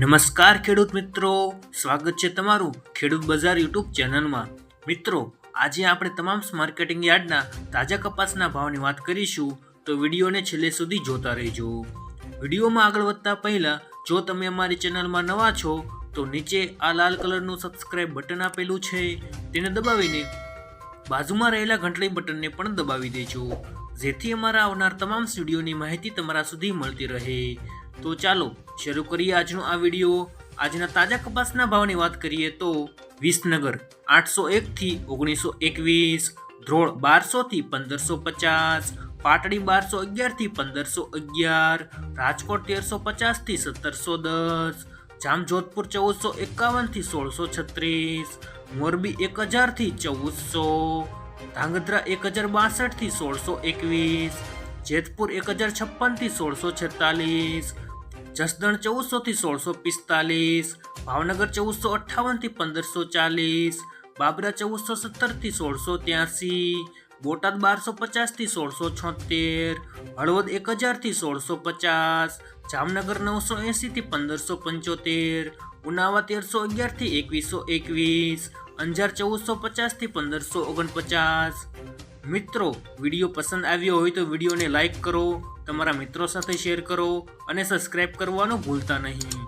નમસ્કાર ખેડૂત મિત્રો, સ્વાગત છે તમારું ખેડૂત બજાર યુટ્યુબ ચેનલમાં। મિત્રો, આજે આપણે તમામ માર્કેટિંગ યાર્ડના તાજા કપાસના ભાવની વાત કરીશું, તો વિડીયોને છેલ્લે સુધી જોતા રહેજો। વિડીયોમાં આગળ વધતા પહેલા જો તમે અમારી ચેનલમાં નવા છો તો નીચે આ લાલ કલરનું સબસ્ક્રાઇબ બટન આપેલું છે, તેને દબાવીને બાજુમાં રહેલા ઘંટડી બટનને પણ દબાવી દેજો, જેથી અમારા આવનાર તમામ વિડીયોની માહિતી તમારા સુધી મળતી રહે। તો ચાલો શરૂ કરીએ આજનો આ વિડીયો। આજના તાજા કપાસના ભાવની વાત કરીએ તો વિસનગર 801 થી 1921, ધ્રોળ 1200 થી 1550, પાટડી 1211 થી 1511, રાજકોટ 1350 થી 1710, જામજોધપુર 1451 થી 1636, મોરબી 1000 થી 1400, ધાંગધ્રા 1062 થી 1621, જેતપુર 1056 થી 1646, જસદણ 1400 થી 1645, ભાવનગર 1458 થી 1540, બાબરા 1417 થી 1683, બોટાદ 1250 થી 1676, હળવદ 1000 થી 1650, જામનગર 980 થી 1575, ઉનાવા 1311 થી 2121, અંજાર 1450 થી 1549। મિત્રો, વિડીયો પસંદ આવ્યો હોય તો વિડીયોને લાઈક કરો, તમારા મિત્રો સાથે શેર કરો અને સબસ્ક્રાઇબ કરવાનું ભૂલતા નહીં।